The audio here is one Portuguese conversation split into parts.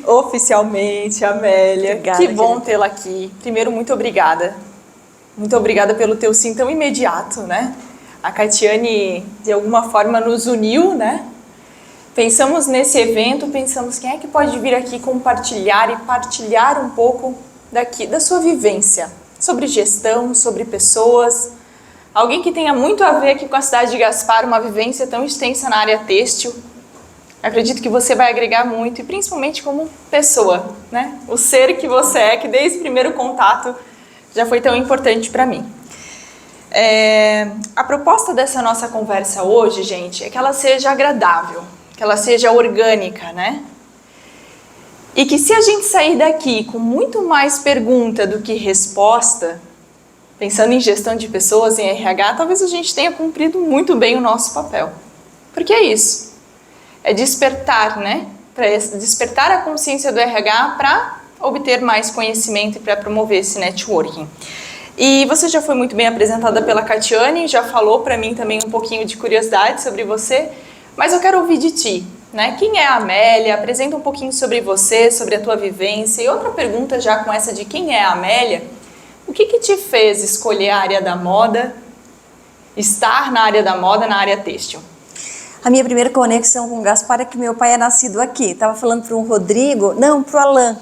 Oficialmente, Amélia. Obrigada, que bom querida. tê-la aqui. Primeiro, muito obrigada. Muito obrigada pelo teu sim tão imediato, né? A Catiane, de alguma forma, nos uniu, né? Pensamos nesse evento, pensamos quem é que pode vir aqui compartilhar e partilhar um pouco da sua vivência sobre gestão, sobre pessoas. Alguém que tenha muito a ver aqui com a cidade de Gaspar, uma vivência tão extensa na área têxtil. Acredito que você vai agregar muito e principalmente como pessoa, né? O ser que você é, que desde o primeiro contato já foi tão importante para mim. A proposta dessa nossa conversa hoje, gente, é que ela seja agradável, que ela seja orgânica, né? E que se a gente sair daqui com muito mais pergunta do que resposta, pensando em gestão de pessoas, em RH, talvez a gente tenha cumprido muito bem o nosso papel. Porque é isso. É despertar, né? Para despertar a consciência do RH para obter mais conhecimento e para promover esse networking. E você já foi muito bem apresentada pela Catiane, já falou para mim também um pouquinho de curiosidade sobre você, mas eu quero ouvir de ti, né? Quem é a Amélia? Apresenta um pouquinho sobre você, sobre a tua vivência. E outra pergunta já com essa de quem é a Amélia, o que te fez escolher a área da moda, estar na área da moda, na área têxtil? A minha primeira conexão com o Gaspar é que meu pai é nascido aqui. Estava falando para o Rodrigo, não, para o Alain,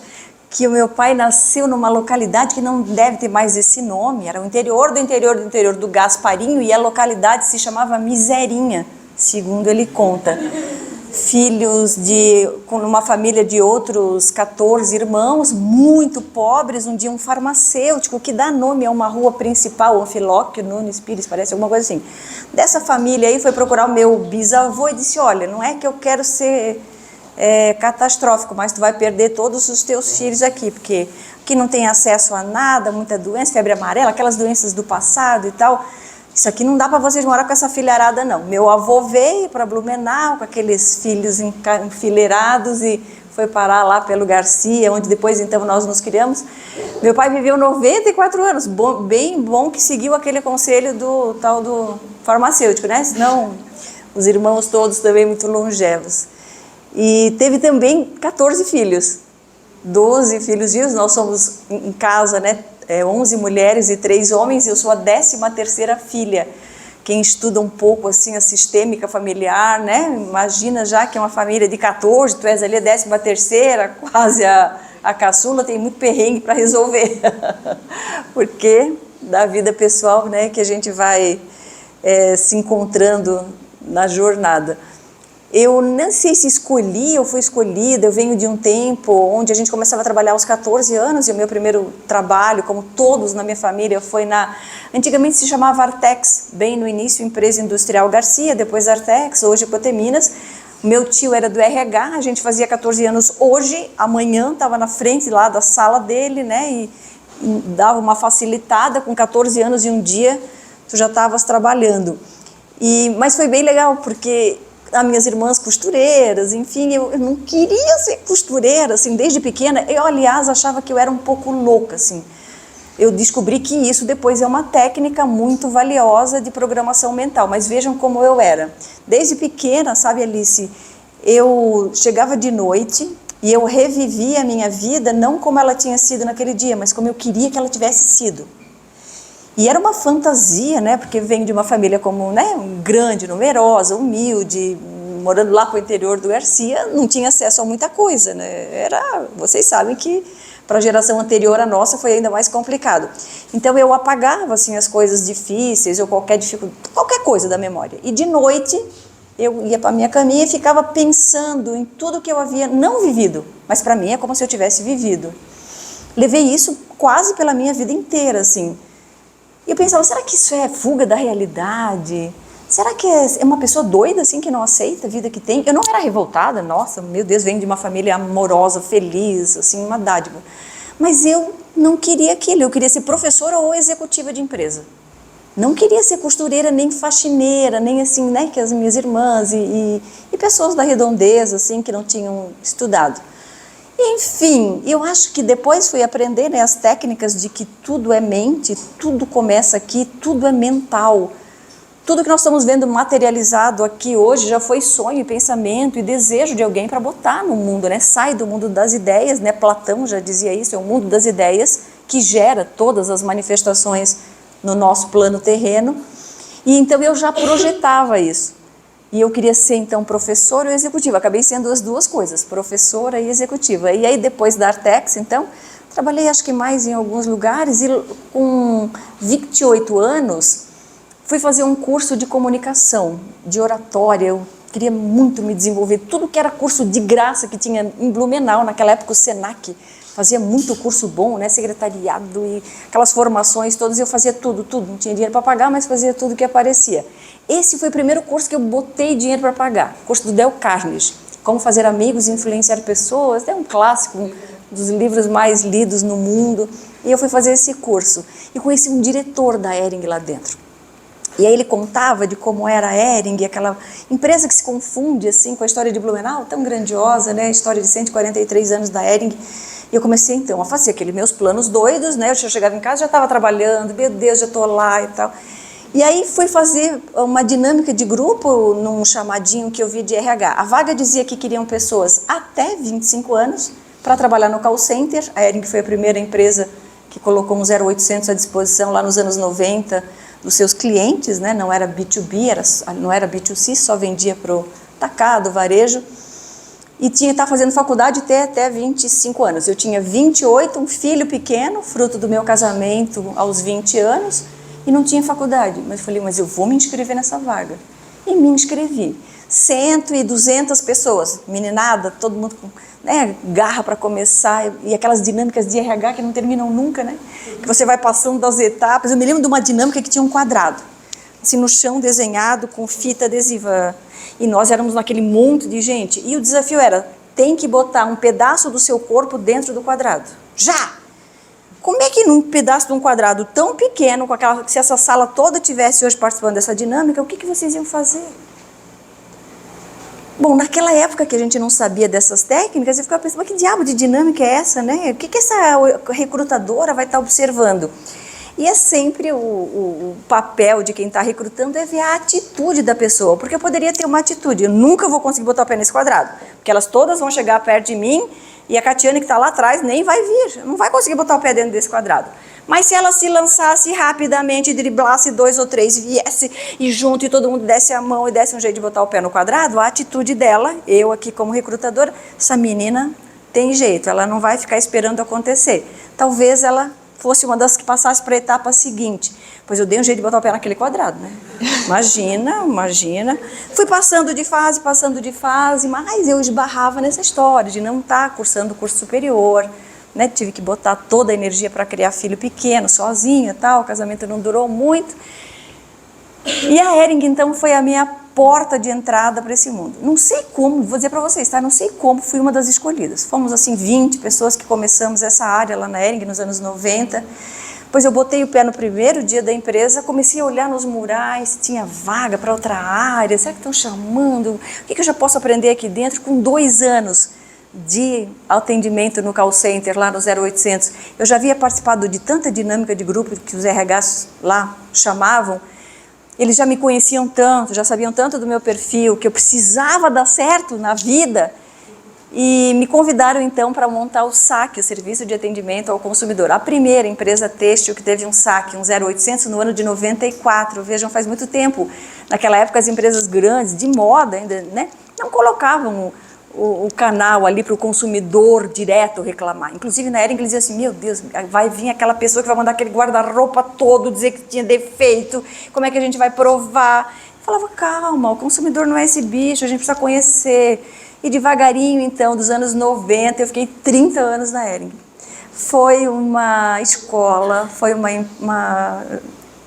que o meu pai nasceu numa localidade que não deve ter mais esse nome, era o interior do interior do interior do Gasparinho, e a localidade se chamava Miserinha, segundo ele conta. Filhos com uma família de outros 14 irmãos, muito pobres, um dia um farmacêutico que dá nome a uma rua principal, Anfilóquio Nunes Pires, parece alguma coisa assim. Dessa família aí foi procurar o meu bisavô e disse, olha, não é que eu quero ser catastrófico, mas tu vai perder todos os teus filhos aqui, porque aqui não tem acesso a nada, muita doença, febre amarela, aquelas doenças do passado e tal. Isso aqui não dá para vocês morar com essa filharada, não. Meu avô veio para Blumenau com aqueles filhos enfileirados e foi parar lá pelo Garcia, onde depois então nós nos criamos. Meu pai viveu 94 anos, bem bom que seguiu aquele conselho do tal do farmacêutico, né? Senão os irmãos todos também muito longevos. E teve também 14 filhos, 12 filhos vivos, nós somos em casa, né? 11 mulheres e 3 homens, e eu sou a 13ª filha. Quem estuda um pouco assim a sistêmica familiar, né? Imagina já que é uma família de 14, tu és ali a 13ª, quase a caçula, tem muito perrengue para resolver. Porque da vida pessoal, né, que a gente vai se encontrando na jornada. Eu não sei se escolhi ou fui escolhida, eu venho de um tempo onde a gente começava a trabalhar aos 14 anos, e o meu primeiro trabalho, como todos na minha família, foi antigamente se chamava Artex, bem no início, Empresa Industrial Garcia, depois Artex, hoje Coteminas. Meu tio era do RH, a gente fazia 14 anos hoje, amanhã estava na frente lá da sala dele, né, e dava uma facilitada, com 14 anos e um dia tu já estavas trabalhando. Mas foi bem legal, porque as minhas irmãs costureiras, enfim, eu não queria ser costureira, assim, desde pequena. Eu, aliás, achava que eu era um pouco louca, assim. Eu descobri que isso depois é uma técnica muito valiosa de programação mental, mas vejam como eu era. Desde pequena, sabe, Alice, eu chegava de noite e eu revivia a minha vida, não como ela tinha sido naquele dia, mas como eu queria que ela tivesse sido. E era uma fantasia, né? Porque venho de uma família como, né, grande, numerosa, humilde, morando lá para o interior do Garcia, não tinha acesso a muita coisa, né? Vocês sabem que para a geração anterior à nossa foi ainda mais complicado. Então eu apagava assim as coisas difíceis ou qualquer coisa da memória. E de noite eu ia para a minha caminha e ficava pensando em tudo que eu havia não vivido, mas para mim é como se eu tivesse vivido. Levei isso quase pela minha vida inteira, assim. E eu pensava, será que isso é fuga da realidade? Será que é uma pessoa doida, assim, que não aceita a vida que tem? Eu não era revoltada, nossa, meu Deus, venho de uma família amorosa, feliz, assim, uma dádiva. Mas eu não queria aquilo, eu queria ser professora ou executiva de empresa. Não queria ser costureira, nem faxineira, nem assim, né, que as minhas irmãs e pessoas da redondeza, assim, que não tinham estudado. Enfim, eu acho que depois fui aprender, né, as técnicas de que tudo é mente, tudo começa aqui, tudo é mental. Tudo que nós estamos vendo materializado aqui hoje já foi sonho e pensamento e desejo de alguém para botar no mundo, né? Sai do mundo das ideias, né? Platão já dizia isso, é o mundo das ideias que gera todas as manifestações no nosso plano terreno. E então eu já projetava isso. E eu queria ser então professora ou executiva. Acabei sendo as duas coisas, professora e executiva. E aí depois da Artex, então, trabalhei acho que mais em alguns lugares e com 28 anos fui fazer um curso de comunicação, de oratória. Eu queria muito me desenvolver. Tudo que era curso de graça que tinha em Blumenau, naquela época o Senac fazia muito curso bom, né? Secretariado e aquelas formações todas, eu fazia tudo. Não tinha dinheiro para pagar, mas fazia tudo que aparecia. Esse foi o primeiro curso que eu botei dinheiro para pagar, o curso do Dale Carnegie, Como Fazer Amigos e Influenciar Pessoas, é um clássico, um dos livros mais lidos no mundo. E eu fui fazer esse curso e conheci um diretor da Hering lá dentro. E aí ele contava de como era a Hering, aquela empresa que se confunde assim com a história de Blumenau, tão grandiosa, né? A história de 143 anos da Hering. E eu comecei então a fazer aqueles meus planos doidos, né? Eu chegava em casa, já estava trabalhando, meu Deus, já estou lá e tal. E aí fui fazer uma dinâmica de grupo num chamadinho que eu vi de RH. A vaga dizia que queriam pessoas até 25 anos para trabalhar no call center. A Hering foi a primeira empresa que colocou um 0800 à disposição lá nos anos 90 dos seus clientes, né? Não era B2B, não era B2C, só vendia para o atacado, varejo. E tinha que estar fazendo faculdade até 25 anos. Eu tinha 28, um filho pequeno, fruto do meu casamento aos 20 anos, e não tinha faculdade. Mas eu falei, mas eu vou me inscrever nessa vaga. E me inscrevi. 100 e 200 pessoas, meninada, todo mundo com, né, garra para começar, e aquelas dinâmicas de RH que não terminam nunca, né? Que você vai passando das etapas. Eu me lembro de uma dinâmica que tinha um quadrado, assim, no chão desenhado com fita adesiva. E nós éramos naquele monte de gente. E o desafio era, tem que botar um pedaço do seu corpo dentro do quadrado. Já! Como é que num pedaço de um quadrado tão pequeno, com aquela, se essa sala toda tivesse hoje participando dessa dinâmica, o que vocês iam fazer? Bom, naquela época que a gente não sabia dessas técnicas, eu ficava pensando, mas que diabo de dinâmica é essa, né? O que essa recrutadora vai estar observando? E é sempre o papel de quem está recrutando é ver a atitude da pessoa, porque eu poderia ter uma atitude, eu nunca vou conseguir botar o pé nesse quadrado, porque elas todas vão chegar perto de mim e a Catiane que está lá atrás nem vai vir, não vai conseguir botar o pé dentro desse quadrado. Mas se ela se lançasse rapidamente, driblasse 2 ou 3, viesse e junto e todo mundo desse a mão e desse um jeito de botar o pé no quadrado, a atitude dela, eu aqui como recrutadora, essa menina tem jeito, ela não vai ficar esperando acontecer. Talvez ela fosse uma das que passasse para a etapa seguinte. Pois eu dei um jeito de botar o pé naquele quadrado, né? Imagina. Fui passando de fase, mas eu esbarrava nessa história de não estar cursando curso superior, né? Tive que botar toda a energia para criar filho pequeno, sozinha, tal. O casamento não durou muito. E a Hering, então, foi a minha porta de entrada para esse mundo. Não sei como, vou dizer para vocês, tá? Não sei como fui uma das escolhidas. Fomos, assim, 20 pessoas que começamos essa área lá na Hering nos anos 90. Pois eu botei o pé no primeiro dia da empresa, comecei a olhar nos murais, tinha vaga para outra área, será que estão chamando? O que eu já posso aprender aqui dentro? Com 2 anos de atendimento no call center, lá no 0800, eu já havia participado de tanta dinâmica de grupo que os RHs lá chamavam. Eles já me conheciam tanto, já sabiam tanto do meu perfil, que eu precisava dar certo na vida. E me convidaram então para montar o SAC, o Serviço de Atendimento ao Consumidor. A primeira empresa têxtil que teve um SAC, um 0800, no ano de 94. Vejam, faz muito tempo. Naquela época as empresas grandes, de moda ainda, né, não colocavam o canal ali para o consumidor direto reclamar. Inclusive na Hering eles diziam assim, meu Deus, vai vir aquela pessoa que vai mandar aquele guarda-roupa todo, dizer que tinha defeito, como é que a gente vai provar? Eu falava, calma, o consumidor não é esse bicho, a gente precisa conhecer. E devagarinho, então, dos anos 90, eu fiquei 30 anos na Hering. Foi uma escola, foi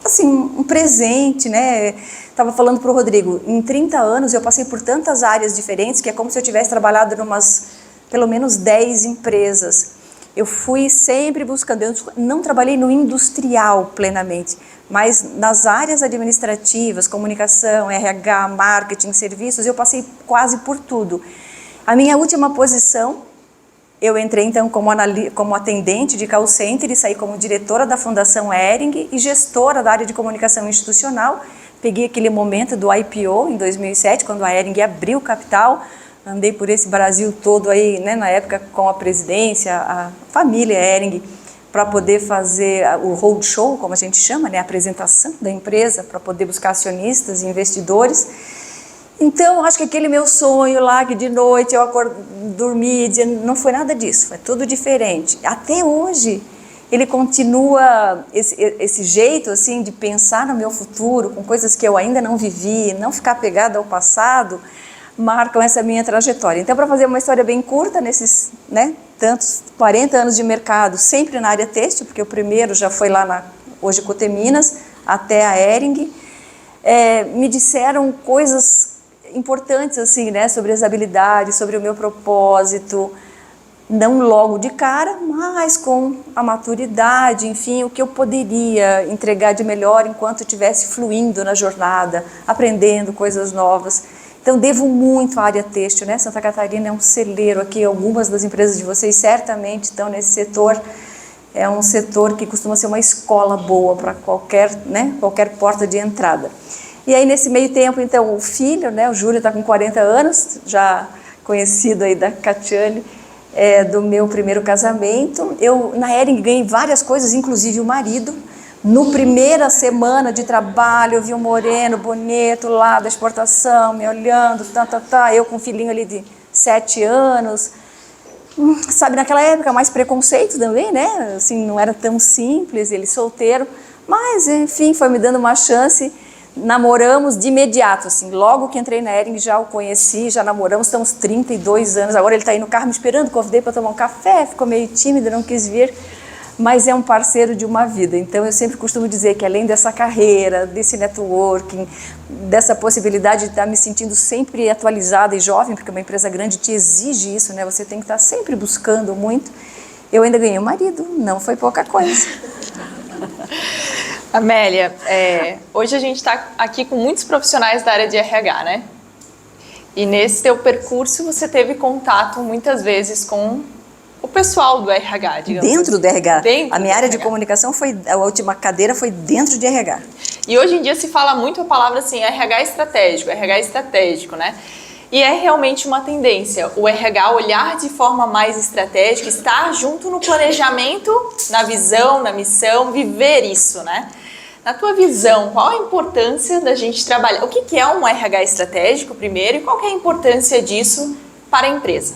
assim, um presente, né? Estava falando para o Rodrigo, em 30 anos eu passei por tantas áreas diferentes que é como se eu tivesse trabalhado em pelo menos 10 empresas. Eu fui sempre buscando, eu não trabalhei no industrial plenamente, mas nas áreas administrativas, comunicação, RH, marketing, serviços, eu passei quase por tudo. A minha última posição, eu entrei então como atendente de call center e saí como diretora da Fundação Hering e gestora da área de comunicação institucional, peguei aquele momento do IPO em 2007, quando a Hering abriu capital, andei por esse Brasil todo aí, né, na época com a presidência, a família Hering, para poder fazer o roadshow, como a gente chama, né, a apresentação da empresa, para poder buscar acionistas e investidores. Então, acho que aquele meu sonho lá, que de noite eu dormia, dizia, não foi nada disso, foi tudo diferente. Até hoje, ele continua, esse jeito assim de pensar no meu futuro, com coisas que eu ainda não vivi, não ficar apegada ao passado, marcam essa minha trajetória. Então, para fazer uma história bem curta, nesses, né, tantos 40 anos de mercado, sempre na área têxtil, porque o primeiro já foi lá na hoje Coteminas, até a Hering, me disseram coisas importantes assim, né, sobre as habilidades, sobre o meu propósito, não logo de cara, mas com a maturidade, enfim, o que eu poderia entregar de melhor enquanto estivesse fluindo na jornada, aprendendo coisas novas. Então, devo muito à área têxtil, né? Santa Catarina é um celeiro aqui, algumas das empresas de vocês certamente estão nesse setor. É um setor que costuma ser uma escola boa para qualquer, né, qualquer porta de entrada. E aí, nesse meio tempo, então, o filho, né, o Júlio está com 40 anos, já conhecido aí da Catiane, do meu primeiro casamento. Eu, na Hering, ganhei várias coisas, inclusive o marido. No primeira semana de trabalho, eu vi um moreno bonito lá da exportação, me olhando, eu com um filhinho ali de 7 anos. Sabe, naquela época, mais preconceito também, né? Assim, não era tão simples, ele solteiro. Mas, enfim, foi me dando uma chance. Namoramos de imediato, assim, logo que entrei na Hering já o conheci, já namoramos, estamos 32 anos, agora ele está aí no carro me esperando, convidei para tomar um café, ficou meio tímido, não quis vir, mas é um parceiro de uma vida. Então eu sempre costumo dizer que além dessa carreira, desse networking, dessa possibilidade de estar me sentindo sempre atualizada e jovem, porque uma empresa grande te exige isso, né? Você tem que estar sempre buscando muito. Eu ainda ganhei um marido, não foi pouca coisa. Amélia, hoje a gente está aqui com muitos profissionais da área de RH, né? E nesse teu percurso você teve contato muitas vezes com o pessoal do RH, digamos Dentro assim. Do RH. Dentro a minha do área RH. de comunicação foi, a última cadeira foi dentro de RH. E hoje em dia se fala muito a palavra assim, RH estratégico, né? E é realmente uma tendência, o RH olhar de forma mais estratégica, estar junto no planejamento, na visão, na missão, viver isso, né? Na tua visão, qual a importância da gente trabalhar? O que é um RH estratégico, primeiro, e qual que é a importância disso para a empresa?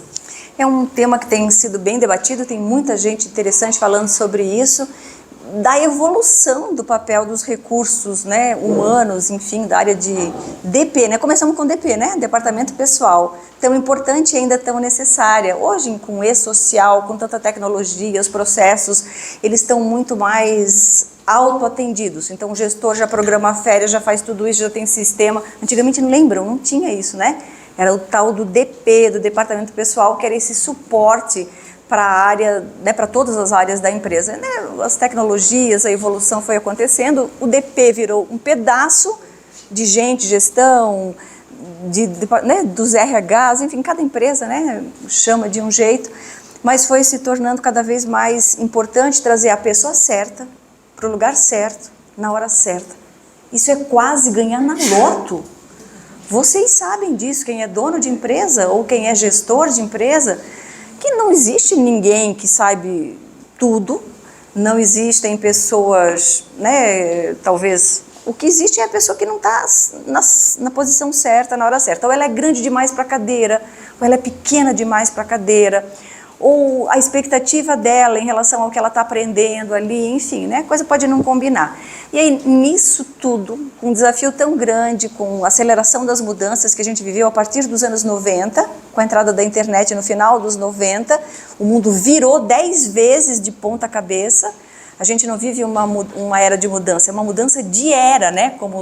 É um tema que tem sido bem debatido, tem muita gente interessante falando sobre isso, da evolução do papel dos recursos, né, humanos, enfim, da área de DP, né? Começamos com DP, né? Departamento Pessoal, tão importante e ainda tão necessária. Hoje, com e-social, com tanta tecnologia, os processos, eles estão muito mais autoatendidos. Então, o gestor já programa a férias, já faz tudo isso, já tem sistema. Antigamente, não lembram? Não tinha isso, né? Era o tal do DP, do Departamento Pessoal, que era esse suporte para a área, né, para todas as áreas da empresa. Né? As tecnologias, a evolução foi acontecendo, o DP virou um pedaço de gente, gestão, né, dos RHs, enfim, cada empresa, né, chama de um jeito, mas foi se tornando cada vez mais importante trazer a pessoa certa para o lugar certo, na hora certa. Isso é quase ganhar na loto. Vocês sabem disso, quem é dono de empresa ou quem é gestor de empresa, que não existe ninguém que saiba tudo, não existem pessoas, né, talvez, o que existe é a pessoa que não está na posição certa, na hora certa. Ou ela é grande demais para a cadeira, ou ela é pequena demais para a cadeira, ou a expectativa dela em relação ao que ela está aprendendo ali, enfim, né, a coisa pode não combinar. E aí, nisso tudo, com um desafio tão grande, com a aceleração das mudanças que a gente viveu a partir dos anos 90, com a entrada da internet no final dos 90, o mundo virou 10 vezes de ponta cabeça. A gente não vive uma era de mudança, é uma mudança de era, né, como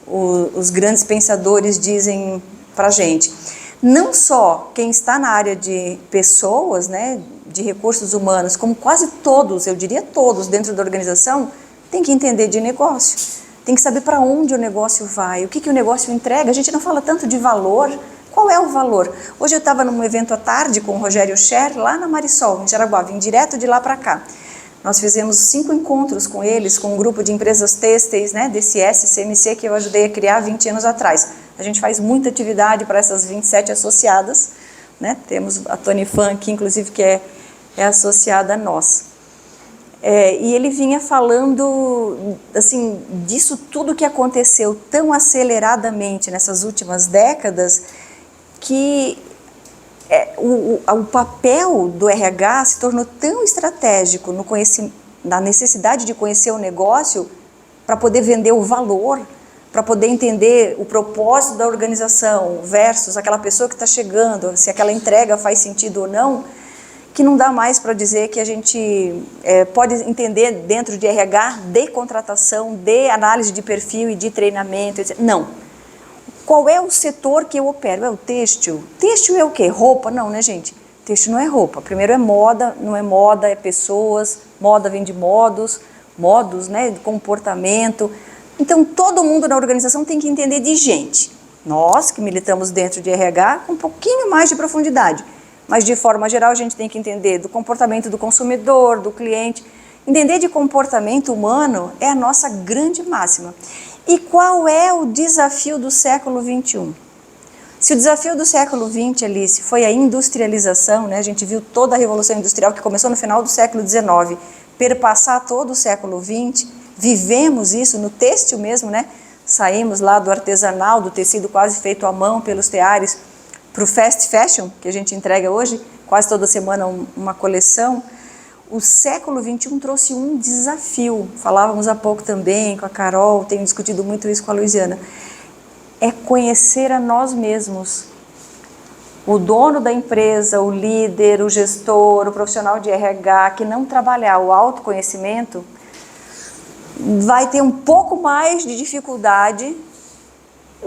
os grandes pensadores dizem para a gente. Não só quem está na área de pessoas, né, de recursos humanos, como quase todos, eu diria todos dentro da organização, tem que entender de negócio, tem que saber para onde o negócio vai, o que o negócio entrega. A gente não fala tanto de valor. Qual é o valor? Hoje eu estava num evento à tarde com o Rogério Scher, lá na Marisol, em Jaraguá, vim direto de lá para cá. Nós fizemos 5 encontros com eles, com um grupo de empresas têxteis, né, desse SCMC que eu ajudei a criar 20 anos atrás. A gente faz muita atividade para essas 27 associadas, né? Temos a Tony Fan aqui, inclusive, que é associada a nós. E ele vinha falando, assim, disso tudo que aconteceu tão aceleradamente nessas últimas décadas, que o papel do RH se tornou tão estratégico na necessidade de conhecer o negócio para poder vender o valor, para poder entender o propósito da organização versus aquela pessoa que está chegando, se aquela entrega faz sentido ou não, que não dá mais para dizer que a gente pode entender dentro de RH, de contratação, de análise de perfil e de treinamento, etc. Não. Qual é o setor que eu opero? É o têxtil? Têxtil é o quê? Roupa? Não, né, gente? Têxtil não é roupa. Primeiro é moda, não é moda, é pessoas. Moda vem de modos, né, de comportamento. Então, todo mundo na organização tem que entender de gente. Nós, que militamos dentro de RH, com um pouquinho mais de profundidade. Mas, de forma geral, a gente tem que entender do comportamento do consumidor, do cliente. Entender de comportamento humano é a nossa grande máxima. E qual é o desafio do século XXI? Se o desafio do século XX, Alice, foi a industrialização, né? A gente viu toda a Revolução Industrial que começou no final do século XIX, perpassar todo o século XX, vivemos isso no têxtil mesmo, né? Saímos lá do artesanal, do tecido quase feito à mão pelos teares, para o fast fashion, que a gente entrega hoje, quase toda semana uma coleção. O século XXI trouxe um desafio, falávamos há pouco também com a Carol, tenho discutido muito isso com a Luiziana, é conhecer a nós mesmos. O dono da empresa, o líder, o gestor, o profissional de RH que não trabalhar o autoconhecimento vai ter um pouco mais de dificuldade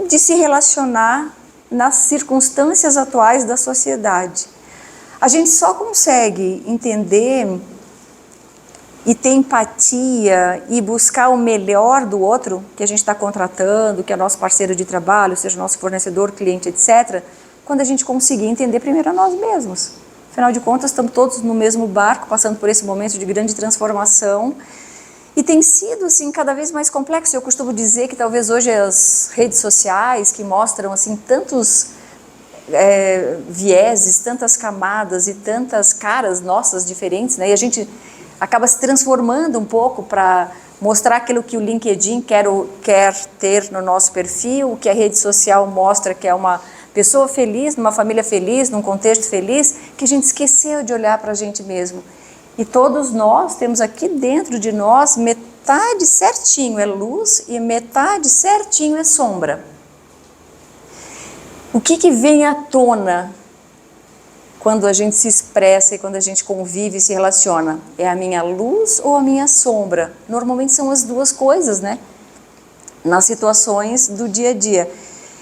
de se relacionar nas circunstâncias atuais da sociedade. A gente só consegue entender e ter empatia e buscar o melhor do outro que a gente está contratando, que é nosso parceiro de trabalho, seja nosso fornecedor, cliente, etc., quando a gente conseguir entender primeiro a nós mesmos. Afinal de contas, estamos todos no mesmo barco, passando por esse momento de grande transformação, e tem sido assim, cada vez mais complexo. Eu costumo dizer que talvez hoje as redes sociais, que mostram assim, tantos vieses, tantas camadas e tantas caras nossas diferentes, né? E a gente acaba se transformando um pouco para mostrar aquilo que o LinkedIn quer ter no nosso perfil, o que a rede social mostra que é uma pessoa feliz, numa família feliz, num contexto feliz, que a gente esqueceu de olhar para a gente mesmo. E todos nós temos aqui dentro de nós metade certinho é luz e metade certinho é sombra. O que vem à tona quando a gente se expressa e quando a gente convive e se relaciona? É a minha luz ou a minha sombra? Normalmente são as duas coisas, né? Nas situações do dia a dia.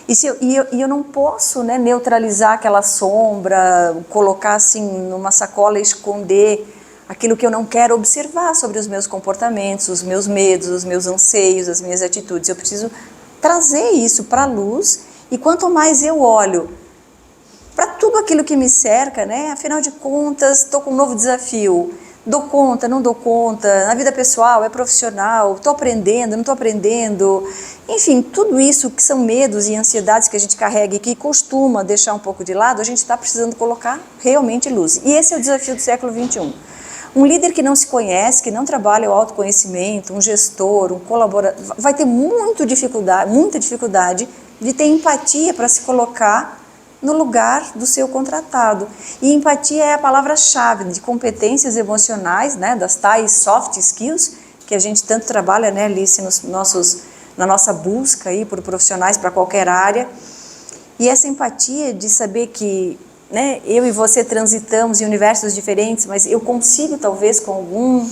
E eu não posso, né, neutralizar aquela sombra, colocar assim numa sacola e esconder aquilo que eu não quero observar sobre os meus comportamentos, os meus medos, os meus anseios, as minhas atitudes. Eu preciso trazer isso para a luz, e quanto mais eu olho para tudo aquilo que me cerca, né? Afinal de contas, estou com um novo desafio. Dou conta, não dou conta, na vida pessoal, é profissional, estou aprendendo, não estou aprendendo. Enfim, tudo isso que são medos e ansiedades que a gente carrega e que costuma deixar um pouco de lado, a gente está precisando colocar realmente luz. E esse é o desafio do século XXI. Um líder que não se conhece, que não trabalha o autoconhecimento, um gestor, um colaborador, vai ter muita dificuldade de ter empatia para se colocar no lugar do seu contratado. E empatia é a palavra-chave de competências emocionais, né, das tais soft skills, que a gente tanto trabalha, né, Alice, na nossa busca aí por profissionais para qualquer área. E essa empatia de saber que, né, eu e você transitamos em universos diferentes, mas eu consigo talvez com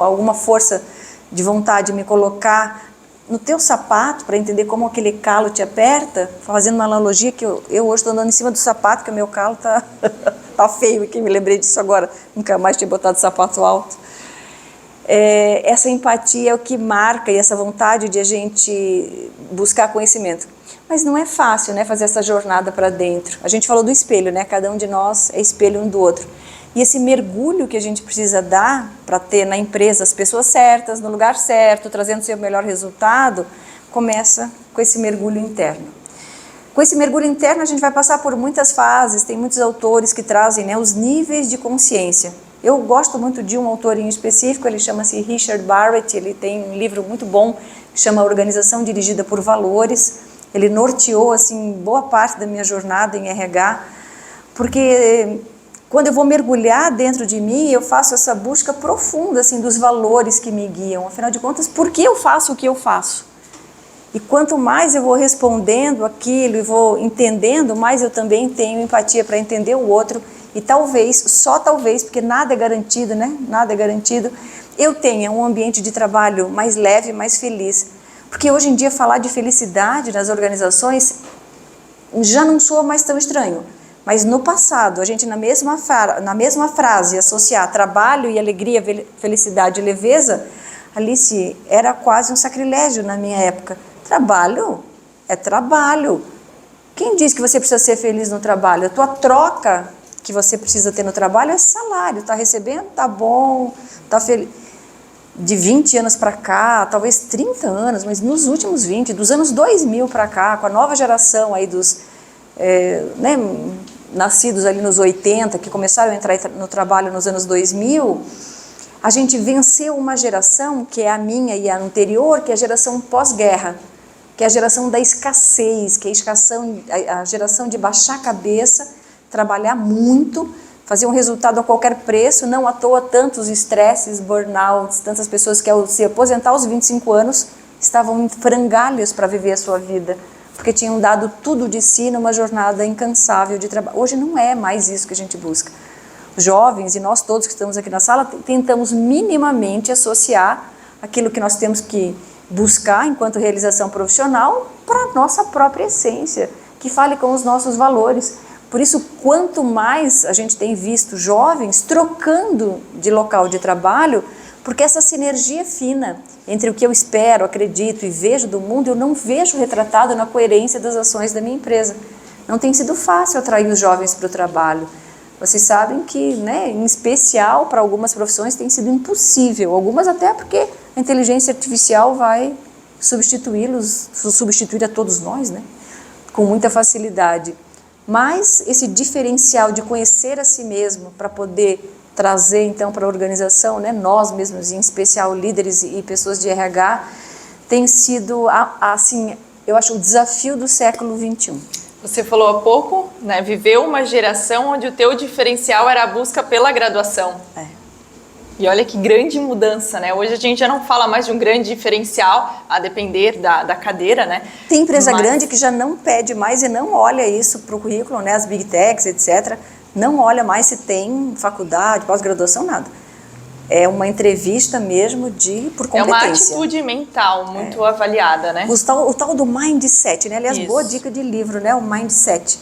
alguma força de vontade me colocar no teu sapato para entender como aquele calo te aperta, fazendo uma analogia que eu hoje estou andando em cima do sapato, que o meu calo tá feio aqui, me lembrei disso agora, nunca mais tinha botado sapato alto. Essa empatia é o que marca e essa vontade de a gente buscar conhecimento. Mas não é fácil, né, fazer essa jornada para dentro. A gente falou do espelho, né? Cada um de nós é espelho um do outro. E esse mergulho que a gente precisa dar para ter na empresa as pessoas certas, no lugar certo, trazendo seu melhor resultado, começa com esse mergulho interno. Com esse mergulho interno a gente vai passar por muitas fases, tem muitos autores que trazem, né, os níveis de consciência. Eu gosto muito de um autor em específico, ele chama-se Richard Barrett, ele tem um livro muito bom que chama Organização Dirigida por Valores. Ele norteou assim, boa parte da minha jornada em RH, porque quando eu vou mergulhar dentro de mim, eu faço essa busca profunda assim, dos valores que me guiam. Afinal de contas, por que eu faço o que eu faço? E quanto mais eu vou respondendo aquilo e vou entendendo, mais eu também tenho empatia para entender o outro. E talvez, só talvez, porque nada é garantido, né? Nada é garantido, eu tenha um ambiente de trabalho mais leve, mais feliz. Porque hoje em dia falar de felicidade nas organizações já não soa mais tão estranho. Mas no passado, a gente na mesma frase associar trabalho e alegria, felicidade e leveza, Alice, era quase um sacrilégio na minha época. Trabalho é trabalho. Quem diz que você precisa ser feliz no trabalho? A tua troca que você precisa ter no trabalho é salário. Está recebendo? Tá bom, tá feliz. De 20 anos para cá, talvez 30 anos, mas nos últimos 20, dos anos 2000 para cá, com a nova geração aí dos nascidos ali nos 80, que começaram a entrar no trabalho nos anos 2000, a gente venceu uma geração, que é a minha e a anterior, que é a geração pós-guerra, que é a geração da escassez, que é a geração de baixar a cabeça, trabalhar muito, fazer um resultado a qualquer preço, não à toa tantos estresses, burnouts, tantas pessoas que ao se aposentar aos 25 anos estavam em frangalhos para viver a sua vida, porque tinham dado tudo de si numa jornada incansável de trabalho. Hoje não é mais isso que a gente busca. Os jovens e nós todos que estamos aqui na sala tentamos minimamente associar aquilo que nós temos que buscar enquanto realização profissional para a nossa própria essência, que fale com os nossos valores. Por isso, quanto mais a gente tem visto jovens trocando de local de trabalho, porque essa sinergia fina entre o que eu espero, acredito e vejo do mundo, eu não vejo retratado na coerência das ações da minha empresa. Não tem sido fácil atrair os jovens para o trabalho. Vocês sabem que, né, em especial para algumas profissões, tem sido impossível. Algumas até porque a inteligência artificial vai substituir a todos nós, né, com muita facilidade. Mas esse diferencial de conhecer a si mesmo para poder trazer então para a organização, né, nós mesmos, em especial líderes e pessoas de RH, tem sido, assim, eu acho o desafio do século XXI. Você falou há pouco, né, viveu uma geração onde o teu diferencial era a busca pela graduação. E olha que grande mudança, né? Hoje a gente já não fala mais de um grande diferencial, a depender da cadeira, né? Tem empresa grande que já não pede mais e não olha isso para o currículo, né? As big techs, etc., não olha mais se tem faculdade, pós-graduação, nada. É uma entrevista mesmo por competência. É uma atitude mental muito avaliada, né? O tal do mindset, né? Aliás, boa dica de livro, né? O mindset.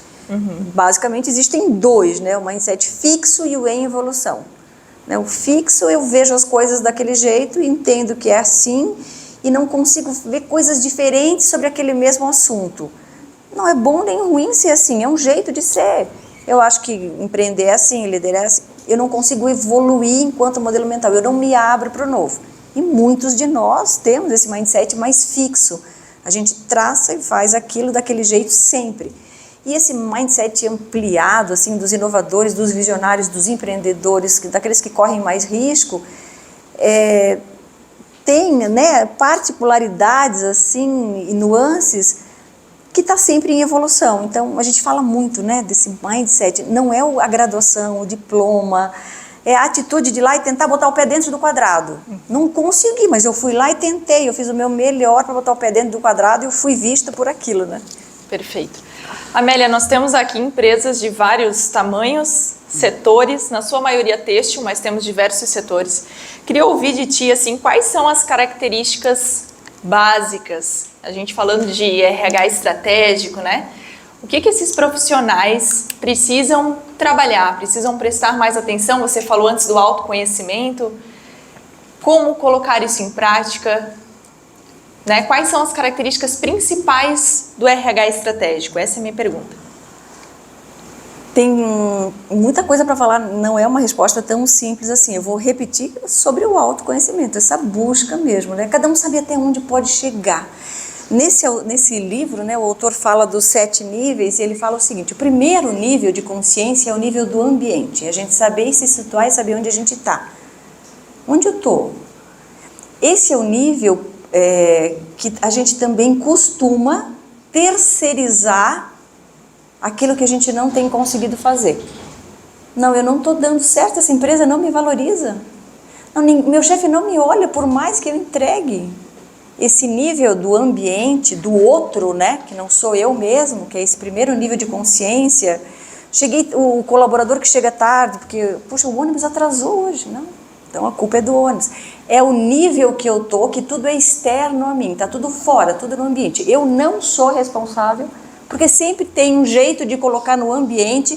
Basicamente existem dois, né? O mindset fixo e o em evolução. O fixo, eu vejo as coisas daquele jeito, entendo que é assim e não consigo ver coisas diferentes sobre aquele mesmo assunto. Não é bom nem ruim ser assim, é um jeito de ser. Eu acho que empreender é assim, liderar é assim. Eu não consigo evoluir enquanto modelo mental, eu não me abro para o novo. E muitos de nós temos esse mindset mais fixo. A gente traça e faz aquilo daquele jeito sempre. E esse mindset ampliado, assim, dos inovadores, dos visionários, dos empreendedores, daqueles que correm mais risco, tem, né, particularidades, assim, e nuances que está sempre em evolução. Então, a gente fala muito, né, desse mindset. Não é a graduação, o diploma, é a atitude de ir lá e tentar botar o pé dentro do quadrado. Não consegui, mas eu fui lá e tentei, eu fiz o meu melhor para botar o pé dentro do quadrado e eu fui vista por aquilo, né? Perfeito. Amélia, nós temos aqui empresas de vários tamanhos, setores, na sua maioria têxtil, mas temos diversos setores. Queria ouvir de ti, assim, quais são as características básicas, a gente falando de RH estratégico, né? O que esses profissionais precisam trabalhar, precisam prestar mais atenção? Você falou antes do autoconhecimento. Como colocar isso em prática? Né? Quais são as características principais do RH estratégico? Essa é a minha pergunta. Tem muita coisa para falar, não é uma resposta tão simples assim. Eu vou repetir sobre o autoconhecimento, essa busca mesmo, né? Cada um sabe até onde pode chegar. Nesse livro, né, o autor fala dos 7 níveis e ele fala o seguinte: o primeiro nível de consciência é o nível do ambiente, a gente saber se situar e saber onde a gente está. Onde eu estou? Esse é o nível que a gente também costuma terceirizar aquilo que a gente não tem conseguido fazer. Não, eu não estou dando certo, essa empresa não me valoriza. Não, meu chefe não me olha por mais que eu entregue. Esse nível do ambiente, do outro, né, que não sou eu mesmo, que é esse primeiro nível de consciência. O colaborador que chega tarde, porque, puxa, o ônibus atrasou hoje, não? Então a culpa é do ônibus. É o nível que eu estou, que tudo é externo a mim, está tudo fora, tudo no ambiente. Eu não sou responsável, porque sempre tem um jeito de colocar no ambiente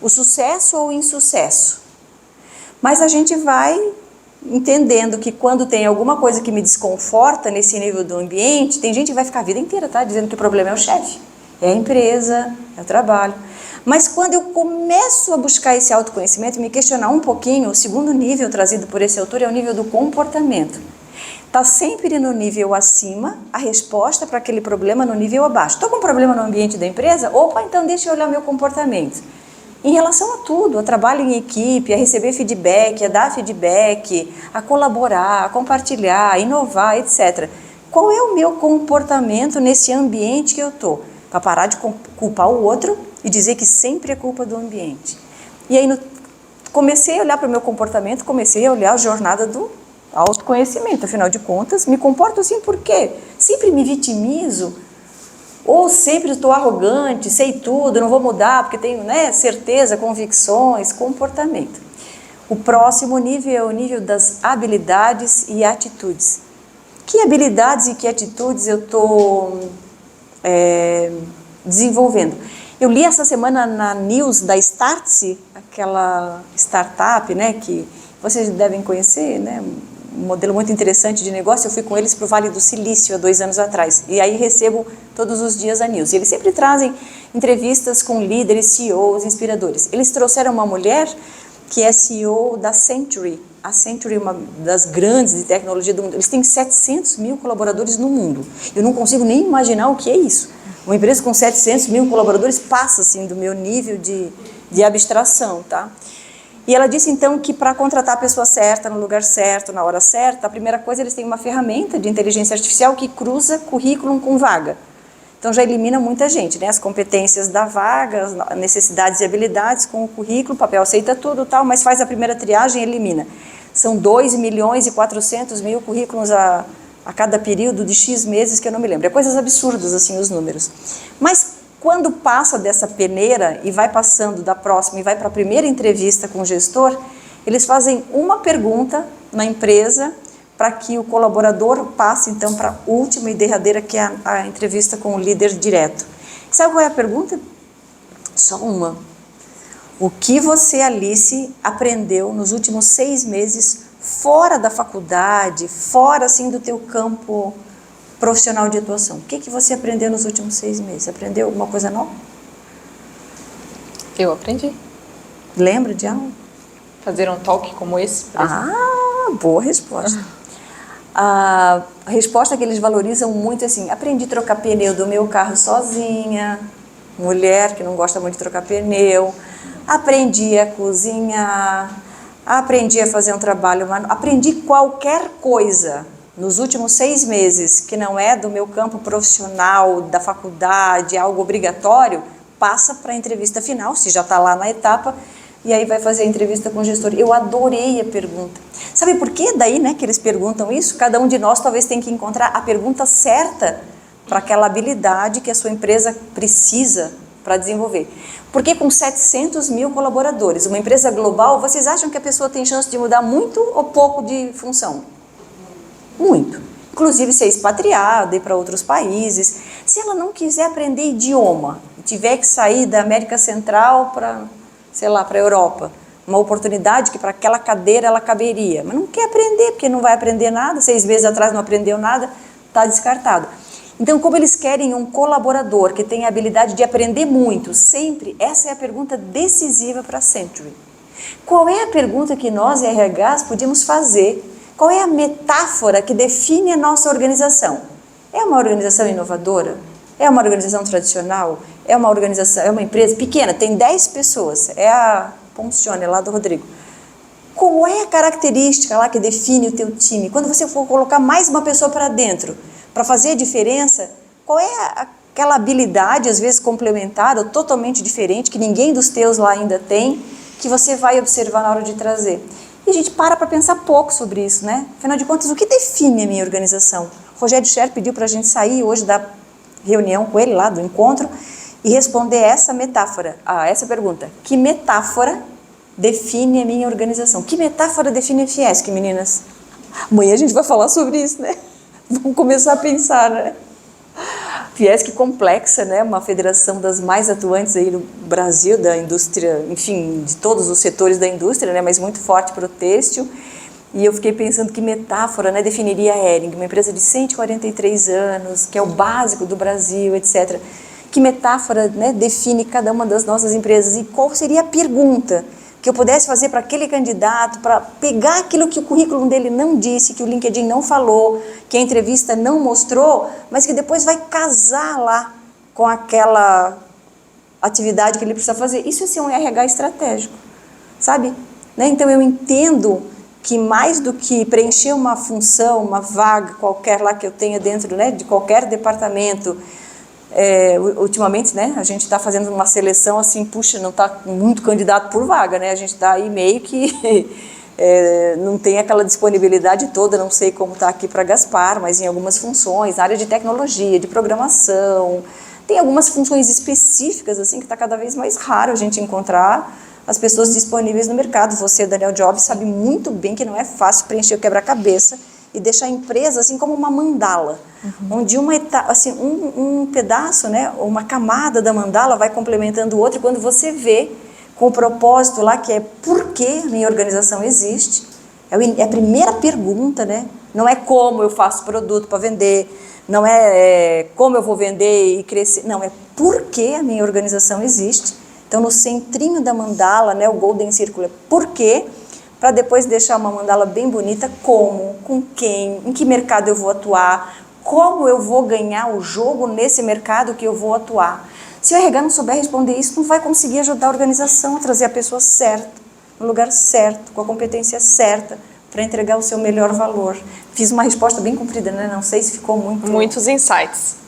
o sucesso ou o insucesso. Mas a gente vai entendendo que quando tem alguma coisa que me desconforta nesse nível do ambiente, tem gente que vai ficar a vida inteira, tá, dizendo que o problema é o chefe, é a empresa, é o trabalho. Mas quando eu começo a buscar esse autoconhecimento e me questionar um pouquinho, o segundo nível trazido por esse autor é o nível do comportamento. Está sempre no nível acima, a resposta para aquele problema no nível abaixo. Estou com um problema no ambiente da empresa? Opa, então deixa eu olhar meu comportamento. Em relação a tudo, a trabalho em equipe, a receber feedback, a dar feedback, a colaborar, a compartilhar, a inovar, etc. Qual é o meu comportamento nesse ambiente que eu estou? Para parar de culpar o outro e dizer que sempre é culpa do ambiente. E aí comecei a olhar para o meu comportamento, comecei a olhar a jornada do autoconhecimento. Afinal de contas, me comporto assim por quê? Sempre me vitimizo? Ou sempre estou arrogante, sei tudo, não vou mudar porque tenho, né, certeza, convicções, comportamento. O próximo nível é o nível das habilidades e atitudes. Que habilidades e que atitudes eu estou desenvolvendo? Eu li essa semana na news da Startse, aquela startup, né, que vocês devem conhecer, né, um modelo muito interessante de negócio. Eu fui com eles para o Vale do Silício há 2 anos atrás, e aí recebo todos os dias a news. E eles sempre trazem entrevistas com líderes, CEOs, inspiradores. Eles trouxeram uma mulher que é CEO da Century. A Century é uma das grandes de tecnologia do mundo. Eles têm 700 mil colaboradores no mundo. Eu não consigo nem imaginar o que é isso. Uma empresa com 700 mil colaboradores passa assim do meu nível de abstração, tá? E ela disse então que para contratar a pessoa certa, no lugar certo, na hora certa, a primeira coisa, eles têm uma ferramenta de inteligência artificial que cruza currículo com vaga. Então já elimina muita gente, né? As competências da vaga, as necessidades e habilidades com o currículo, o papel aceita tudo, tal, mas faz a primeira triagem e elimina. São 2.400.000 currículos a cada período de X meses, que eu não me lembro. É coisas absurdas assim os números. Mas quando passa dessa peneira e vai passando da próxima e vai para a primeira entrevista com o gestor, eles fazem uma pergunta na empresa para que o colaborador passe então para a última e derradeira, que é a entrevista com o líder direto. Sabe qual é a pergunta? Só uma. O que você, Alice, aprendeu nos últimos 6 meses fora da faculdade, fora assim do teu campo profissional de atuação? O que você aprendeu nos últimos 6 meses? Aprendeu alguma coisa nova? Eu aprendi. Lembra de algo? Fazer um talk como esse. Boa resposta. A resposta que eles valorizam muito é assim: aprendi a trocar pneu do meu carro sozinha, mulher que não gosta muito de trocar pneu, aprendi a cozinhar, aprendi a fazer um trabalho manual, aprendi qualquer coisa nos últimos 6 meses que não é do meu campo profissional, da faculdade, algo obrigatório, passa para a entrevista final, se já está lá na etapa, e aí vai fazer a entrevista com o gestor. Eu adorei a pergunta. Sabe por que daí, né, que eles perguntam isso? Cada um de nós talvez tenha que encontrar a pergunta certa para aquela habilidade que a sua empresa precisa para desenvolver. Porque com 700 mil colaboradores, uma empresa global, vocês acham que a pessoa tem chance de mudar muito ou pouco de função? Muito. Inclusive ser expatriada, ir para outros países. Se ela não quiser aprender idioma, tiver que sair da América Central para, sei lá, para a Europa, uma oportunidade que para aquela cadeira ela caberia, mas não quer aprender, porque não vai aprender nada, 6 meses atrás não aprendeu nada, está descartado. Então, como eles querem um colaborador que tenha a habilidade de aprender muito, sempre, essa é a pergunta decisiva para a Century. Qual é a pergunta que nós, RHs, podíamos fazer? Qual é a metáfora que define a nossa organização? É uma organização inovadora? É uma organização tradicional? É uma organização, é uma empresa pequena, tem 10 pessoas, é a Poncione lá do Rodrigo. Qual é a característica lá que define o teu time? Quando você for colocar mais uma pessoa para dentro, para fazer a diferença, qual é aquela habilidade, às vezes complementar ou totalmente diferente, que ninguém dos teus lá ainda tem, que você vai observar na hora de trazer? E a gente para pensar pouco sobre isso, né? Afinal de contas, o que define a minha organização? O Rogério Scher pediu para a gente sair hoje da reunião com ele lá, do encontro, e responder essa metáfora, essa pergunta. Que metáfora define a minha organização? Que metáfora define a Fiesc, meninas? Amanhã a gente vai falar sobre isso, né? Vamos começar a pensar, né? Fiesc complexa, né? Uma federação das mais atuantes aí no Brasil, da indústria, enfim, de todos os setores da indústria, né? Mas muito forte para o têxtil. E eu fiquei pensando que metáfora, né, definiria a Hering, uma empresa de 143 anos, que é o básico do Brasil, etc. Que metáfora, né, define cada uma das nossas empresas? E qual seria a pergunta que eu pudesse fazer para aquele candidato, para pegar aquilo que o currículo dele não disse, que o LinkedIn não falou, que a entrevista não mostrou, mas que depois vai casar lá com aquela atividade que ele precisa fazer? Isso é ser um RH estratégico, sabe? Né? Então eu entendo que mais do que preencher uma função, uma vaga qualquer lá que eu tenha dentro, né, de qualquer departamento, ultimamente, né, a gente está fazendo uma seleção assim, puxa, não está muito candidato por vaga, né, a gente está aí meio que não tem aquela disponibilidade toda, não sei como está aqui para Gaspar, mas em algumas funções, na área de tecnologia, de programação, tem algumas funções específicas assim que está cada vez mais raro a gente encontrar as pessoas disponíveis no mercado. Você, Daniel Jobs, sabe muito bem que não é fácil preencher o quebra-cabeça e deixar a empresa assim como uma mandala, onde assim, um pedaço, né, uma camada da mandala vai complementando o outro, e quando você vê com o propósito lá, que é por que minha organização existe, é a primeira pergunta, né? Não é como eu faço produto para vender, não é como eu vou vender e crescer, não, é por que a minha organização existe. Então, no centrinho da mandala, né, o Golden Circle é por quê, para depois deixar uma mandala bem bonita, como, com quem, em que mercado eu vou atuar, como eu vou ganhar o jogo nesse mercado que eu vou atuar. Se o RH não souber responder isso, não vai conseguir ajudar a organização a trazer a pessoa certa, no lugar certo, com a competência certa, para entregar o seu melhor valor. Fiz uma resposta bem comprida, né? Não sei se ficou muito... Muitos insights.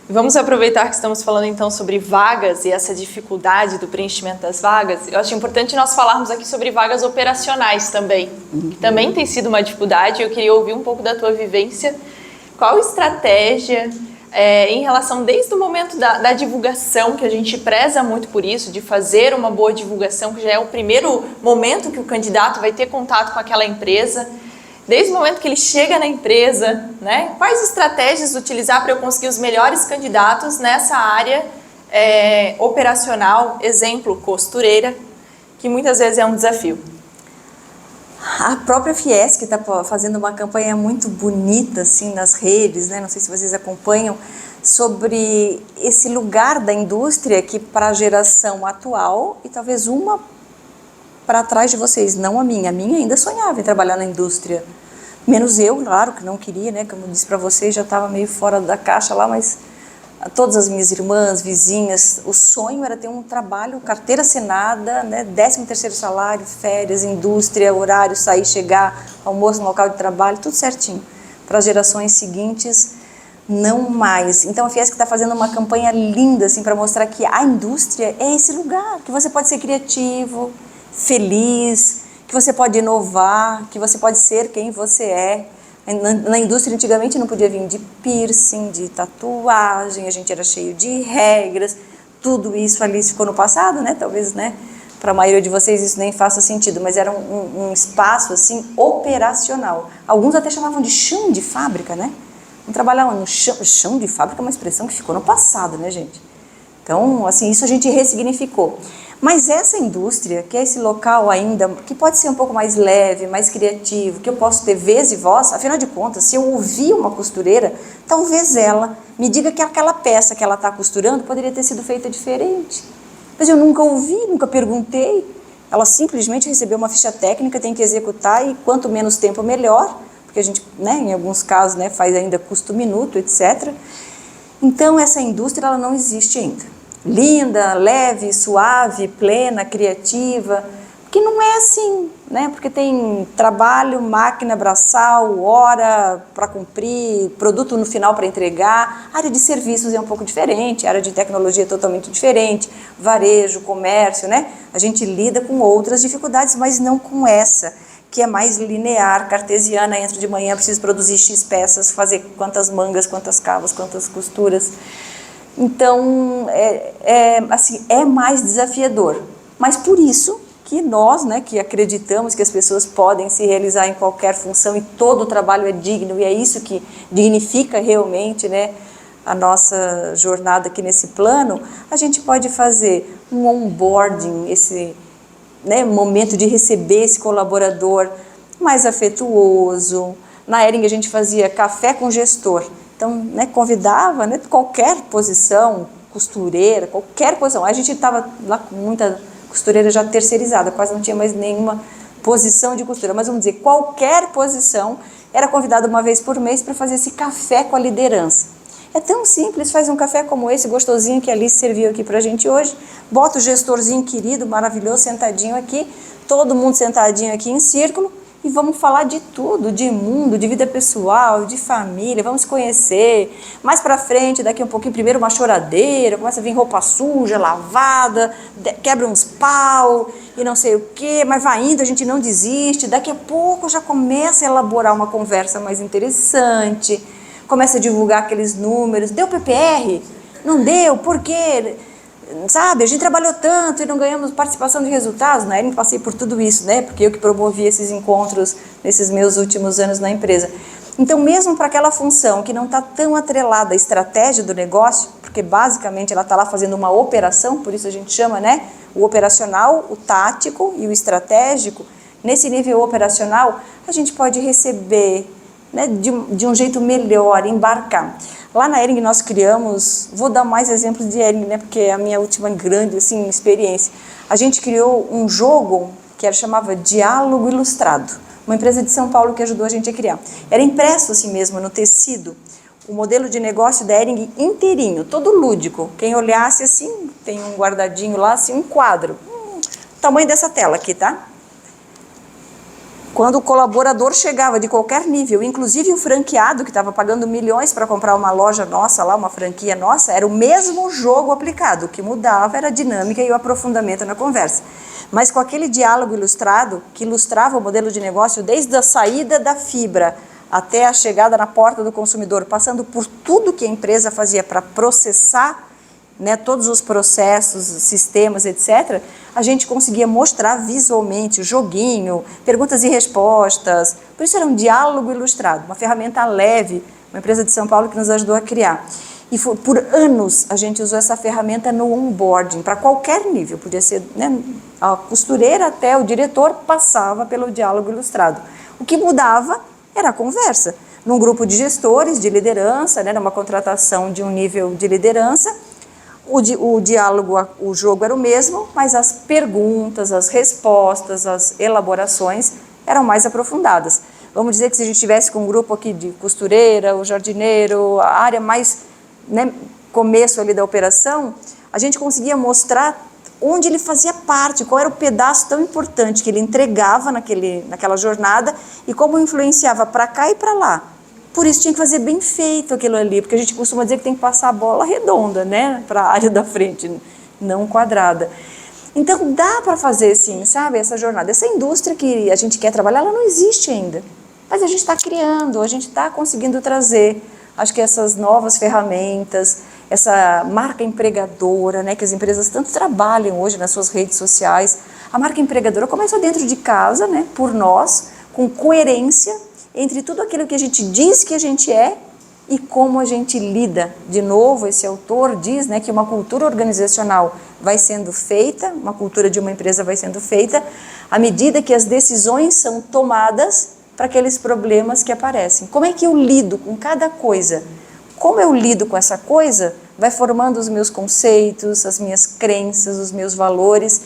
Vamos aproveitar que estamos falando então sobre vagas e essa dificuldade do preenchimento das vagas. Eu acho importante nós falarmos aqui sobre vagas operacionais também, que também tem sido uma dificuldade. Eu queria ouvir um pouco da tua vivência. Qual estratégia em relação, desde o momento da divulgação, que a gente preza muito por isso, de fazer uma boa divulgação, que já é o primeiro momento que o candidato vai ter contato com aquela empresa, desde o momento que ele chega na empresa, né? Quais estratégias utilizar para eu conseguir os melhores candidatos nessa área operacional, exemplo, costureira, que muitas vezes é um desafio. A própria Fiesc está fazendo uma campanha muito bonita assim nas redes, né? Não sei se vocês acompanham, sobre esse lugar da indústria que para a geração atual e talvez uma para trás de vocês, não a minha ainda sonhava em trabalhar na indústria, menos eu, claro, que não queria, né, como eu disse para vocês, já estava meio fora da caixa lá, mas todas as minhas irmãs, vizinhas, o sonho era ter um trabalho, carteira assinada, né, 13º salário, férias, indústria, horário, sair, chegar, almoço no local de trabalho, tudo certinho. Para as gerações seguintes, não mais. Então a Fiesc está fazendo uma campanha linda assim, para mostrar que a indústria é esse lugar, que você pode ser criativo, feliz, que você pode inovar, que você pode ser quem você é. Na indústria antigamente não podia vir de piercing, de tatuagem, a gente era cheio de regras, tudo isso ali ficou no passado, né? Talvez, né, para a maioria de vocês isso nem faça sentido, mas era um espaço assim operacional. Alguns até chamavam de chão de fábrica, né? Não trabalhavam no chão de fábrica, é uma expressão que ficou no passado, né, gente? Então, assim, isso a gente ressignificou. Mas essa indústria, que é esse local ainda, que pode ser um pouco mais leve, mais criativo, que eu posso ter vez e voz, afinal de contas, se eu ouvir uma costureira, talvez ela me diga que aquela peça que ela está costurando poderia ter sido feita diferente. Mas eu nunca ouvi, nunca perguntei. Ela simplesmente recebeu uma ficha técnica, tem que executar e quanto menos tempo melhor, porque a gente, né, em alguns casos, né, faz ainda custo-minuto, etc. Então essa indústria ela não existe ainda. Linda, leve, suave, plena, criativa, que não é assim, né? Porque tem trabalho, máquina, braçal, hora para cumprir, produto no final para entregar. A área de serviços é um pouco diferente, a área de tecnologia é totalmente diferente, varejo, comércio, né? A gente lida com outras dificuldades, mas não com essa, que é mais linear, cartesiana, entro de manhã, preciso produzir X peças, fazer quantas mangas, quantas cavas, quantas costuras. Então, assim, é mais desafiador, mas por isso que nós, né, que acreditamos que as pessoas podem se realizar em qualquer função e todo o trabalho é digno, e é isso que dignifica realmente, né, a nossa jornada aqui nesse plano, a gente pode fazer um onboarding, esse, né, momento de receber esse colaborador mais afetuoso. Na Hering a gente fazia café com gestor. Então, né, convidava, né, qualquer posição, costureira, qualquer posição. A gente estava lá com muita costureira já terceirizada, quase não tinha mais nenhuma posição de costura. Mas vamos dizer, qualquer posição era convidada uma vez por mês para fazer esse café com a liderança. É tão simples, faz um café como esse, gostosinho, que a Alice serviu aqui para a gente hoje. Bota o gestorzinho querido, maravilhoso, sentadinho aqui, todo mundo sentadinho aqui em círculo. E vamos falar de tudo, de mundo, de vida pessoal, de família, vamos conhecer. Mais pra frente, daqui um pouquinho, primeiro uma choradeira, começa a vir roupa suja, lavada, quebra uns pau e não sei o quê, mas vai indo, a gente não desiste. Daqui a pouco já começa a elaborar uma conversa mais interessante, começa a divulgar aqueles números. Deu PPR? Não deu? Por quê? Sabe, a gente trabalhou tanto e não ganhamos participação de resultados. Na Hering passei por tudo isso, né? Porque eu que promovi esses encontros nesses meus últimos anos na empresa. Então, mesmo para aquela função que não está tão atrelada à estratégia do negócio, porque basicamente ela está lá fazendo uma operação, por isso a gente chama, né, o operacional, o tático e o estratégico. Nesse nível operacional, a gente pode receber, né, de um jeito melhor, embarcar. Lá na Hering nós criamos, vou dar mais exemplos de Hering, né, porque é a minha última grande assim, experiência. A gente criou um jogo que chamava Diálogo Ilustrado, uma empresa de São Paulo que ajudou a gente a criar. Era impresso assim mesmo, no tecido, o modelo de negócio da Hering inteirinho, todo lúdico. Quem olhasse assim, tem um guardadinho lá, assim, um quadro, tamanho dessa tela aqui, tá? Quando o colaborador chegava de qualquer nível, inclusive o franqueado que estava pagando milhões para comprar uma loja nossa lá, uma franquia nossa, era o mesmo jogo aplicado. O que mudava era a dinâmica e o aprofundamento na conversa. Mas com aquele diálogo ilustrado, que ilustrava o modelo de negócio desde a saída da fibra até a chegada na porta do consumidor, passando por tudo que a empresa fazia para processar, né, todos os processos, sistemas, etc., a gente conseguia mostrar visualmente o joguinho, perguntas e respostas. Por isso era um diálogo ilustrado, uma ferramenta leve, uma empresa de São Paulo que nos ajudou a criar. E por anos a gente usou essa ferramenta no onboarding, para qualquer nível, podia ser, né, a costureira até o diretor passava pelo diálogo ilustrado. O que mudava era a conversa. Num grupo de gestores, de liderança, né, numa contratação de um nível de liderança, o diálogo, o jogo era o mesmo, mas as perguntas, as respostas, as elaborações eram mais aprofundadas. Vamos dizer que se a gente tivesse com um grupo aqui de costureira, o jardineiro, a área mais, né, começo ali da operação, a gente conseguia mostrar onde ele fazia parte, qual era o pedaço tão importante que ele entregava naquela jornada e como influenciava para cá e para lá. Por isso tinha que fazer bem feito aquilo ali, porque a gente costuma dizer que tem que passar a bola redonda, né, para a área da frente, não quadrada. Então dá para fazer sim, sabe, essa jornada. Essa indústria que a gente quer trabalhar, ela não existe ainda, mas a gente está criando, a gente está conseguindo trazer, acho que essas novas ferramentas, essa marca empregadora, né, que as empresas tanto trabalham hoje nas suas redes sociais. A marca empregadora começa dentro de casa, né, por nós, com coerência entre tudo aquilo que a gente diz que a gente é e como a gente lida. De novo, esse autor diz, né, que uma cultura organizacional vai sendo feita, uma cultura de uma empresa vai sendo feita, à medida que as decisões são tomadas para aqueles problemas que aparecem. Como é que eu lido com cada coisa? Como eu lido com essa coisa vai formando os meus conceitos, as minhas crenças, os meus valores.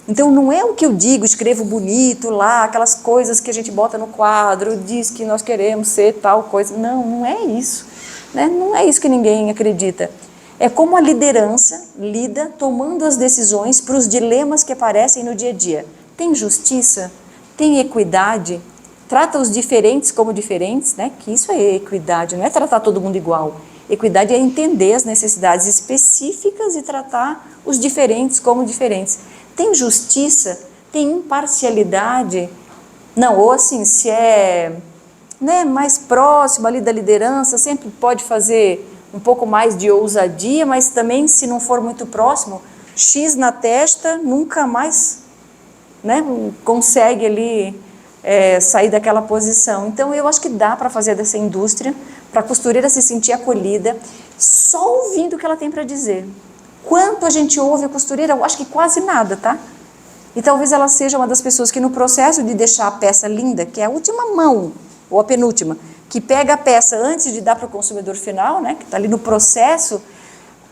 Então não é o que eu digo, escrevo bonito lá, aquelas coisas que a gente bota no quadro, diz que nós queremos ser tal coisa. Não, não é isso. Né? Não é isso que ninguém acredita. É como a liderança lida tomando as decisões para os dilemas que aparecem no dia a dia. Tem justiça? Tem equidade? Trata os diferentes como diferentes, né? Que isso é equidade, não é tratar todo mundo igual. Equidade é entender as necessidades específicas e tratar os diferentes como diferentes. Tem justiça? Tem imparcialidade? Não, ou assim, se é, né, mais próximo ali da liderança, sempre pode fazer um pouco mais de ousadia, mas também se não for muito próximo, X na testa, nunca mais, né, consegue ali sair daquela posição. Então eu acho que dá para fazer dessa indústria, para a costureira se sentir acolhida, só ouvindo o que ela tem para dizer. Quanto a gente ouve a costureira? Eu acho que quase nada, tá? E talvez ela seja uma das pessoas que no processo de deixar a peça linda, que é a última mão, ou a penúltima, que pega a peça antes de dar para o consumidor final, né, que está ali no processo.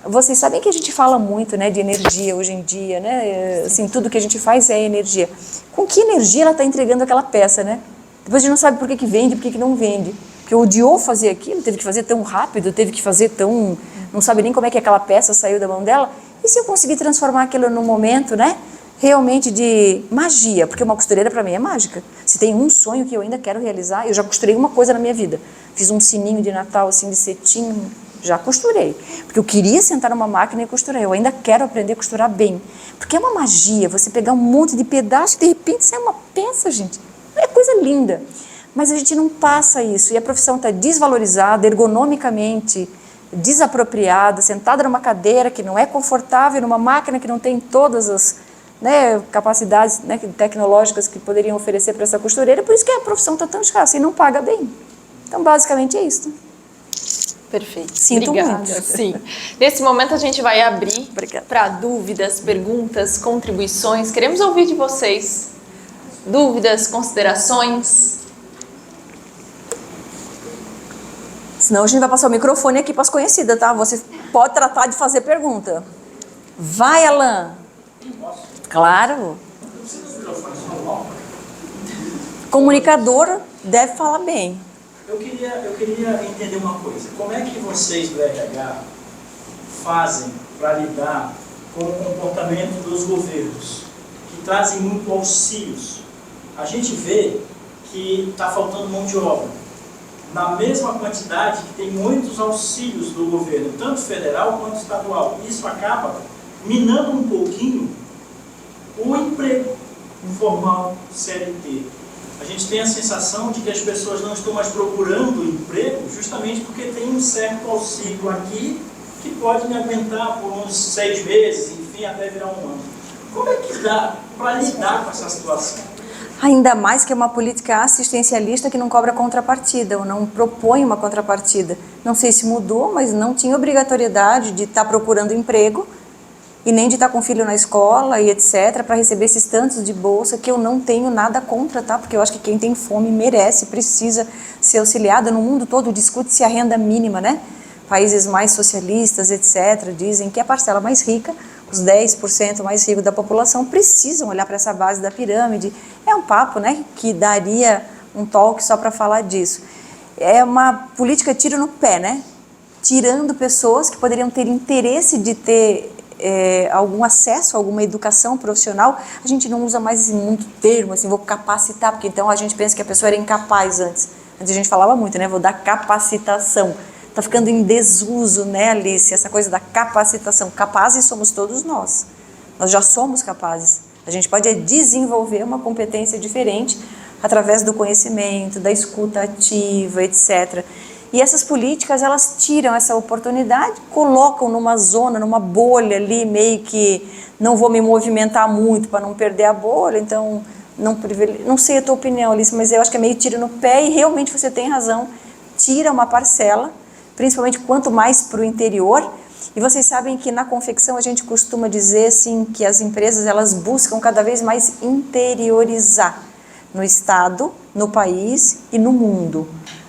Vocês sabem que a gente fala muito, né, de energia hoje em dia, né? Assim, tudo que a gente faz é energia. Com que energia ela está entregando aquela peça, né? Depois a gente não sabe por que vende, por que não vende. Porque odiou fazer aquilo, teve que fazer tão rápido, teve que fazer tão... Não sabe nem como é que aquela peça saiu da mão dela. E se eu conseguir transformar aquilo num momento, né, realmente de magia? Porque uma costureira para mim é mágica. Se tem um sonho que eu ainda quero realizar, eu já costurei uma coisa na minha vida. Fiz um sininho de Natal, assim, de cetim. Já costurei, porque eu queria sentar numa máquina e costurar, eu ainda quero aprender a costurar bem, porque é uma magia, você pegar um monte de pedaço e de repente sai uma peça, gente, é coisa linda, mas a gente não passa isso, e a profissão está desvalorizada, ergonomicamente desapropriada, sentada numa cadeira que não é confortável, numa máquina que não tem todas as, né, capacidades, né, tecnológicas que poderiam oferecer para essa costureira, por isso que a profissão está tão escassa e não paga bem. Então basicamente é isso. Perfeito. Sinto Obrigada. muito. Sim. Nesse momento a gente vai abrir para dúvidas, perguntas, contribuições. Queremos ouvir de vocês. Dúvidas, considerações. Senão a gente vai passar o microfone aqui para as conhecidas, tá? Você pode tratar de fazer pergunta. Vai, Alan. Claro. Comunicador deve falar bem. Eu queria entender uma coisa. Como é que vocês do RH fazem para lidar com o comportamento dos governos, que trazem muito auxílios? A gente vê que está faltando mão de obra. Na mesma quantidade que tem muitos auxílios do governo, tanto federal quanto estadual. Isso acaba minando um pouquinho o emprego informal, CLT. A gente tem a sensação de que as pessoas não estão mais procurando emprego justamente porque tem um certo auxílio aqui que pode me aguentar por uns 6 meses, enfim, até virar um ano. Como é que dá para lidar com essa situação? Ainda mais que é uma política assistencialista que não cobra contrapartida, ou não propõe uma contrapartida. Não sei se mudou, mas não tinha obrigatoriedade de estar procurando emprego e nem de estar com o filho na escola e etc, para receber esses tantos de bolsa, que eu não tenho nada contra, tá? Porque eu acho que quem tem fome merece, precisa ser auxiliado. No mundo todo discute-se a renda mínima, né? Países mais socialistas, etc, dizem que a parcela mais rica, os 10% mais ricos da população, precisam olhar para essa base da pirâmide. É um papo, né, que daria um talk só para falar disso. É uma política tiro no pé, né? Tirando pessoas que poderiam ter interesse de ter algum acesso a alguma educação profissional. A gente não usa mais esse muito termo, assim, vou capacitar, porque então a gente pensa que a pessoa era incapaz antes. Antes a gente falava muito, né, vou dar capacitação. Está ficando em desuso, né, Alice, essa coisa da capacitação. Capazes somos todos nós. Nós já somos capazes. A gente pode desenvolver uma competência diferente através do conhecimento, da escuta ativa, etc. E essas políticas, elas tiram essa oportunidade, colocam numa zona, numa bolha ali, meio que não vou me movimentar muito para não perder a bolha, então não sei a tua opinião, Alice, mas eu acho que é meio tiro no pé e realmente você tem razão, tira uma parcela, principalmente quanto mais para o interior, E vocês sabem que na confecção a gente costuma dizer assim, que as empresas elas buscam cada vez mais interiorizar no estado, no país e no mundo,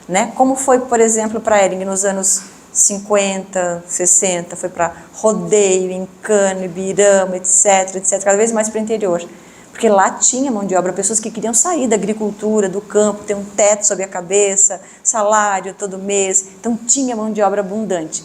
né? Como foi, por exemplo, para a Hering nos anos 50, 60, foi para Rodeio, Encano, Ibirama, etc, etc, cada vez mais para o interior. Porque lá tinha mão de obra, pessoas que queriam sair da agricultura, do campo, ter um teto sobre a cabeça, salário todo mês, então tinha mão de obra abundante.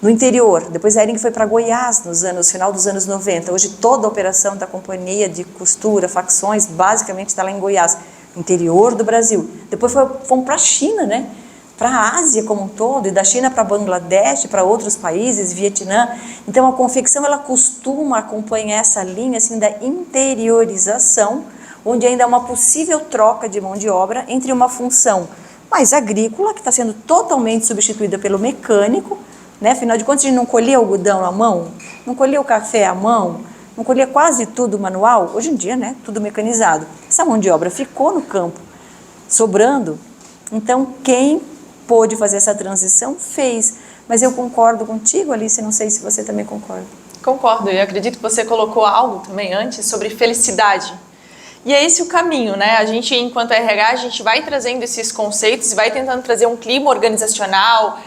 No interior, depois a Hering foi para Goiás no final dos anos 90, hoje toda a operação da companhia de costura, facções, basicamente está lá em Goiás, no interior do Brasil. Depois fomos para a China, né? Para a Ásia como um todo, e da China para Bangladesh, para outros países, Vietnã. Então a confecção ela costuma acompanhar essa linha assim, da interiorização, onde ainda há uma possível troca de mão de obra entre uma função mais agrícola, que está sendo totalmente substituída pelo mecânico, né? Afinal de contas, a gente não colhia algodão à mão, não colhia o café à mão, não colhia quase tudo manual. Hoje em dia, né? Tudo mecanizado. Essa mão de obra ficou no campo, sobrando. Então, quem pôde fazer essa transição, fez. Mas eu concordo contigo, Alice, não sei se você também concorda. Concordo, eu acredito que você colocou algo também antes sobre felicidade. E é esse o caminho, né? A gente, enquanto RH, a gente vai trazendo esses conceitos e vai tentando trazer um clima organizacional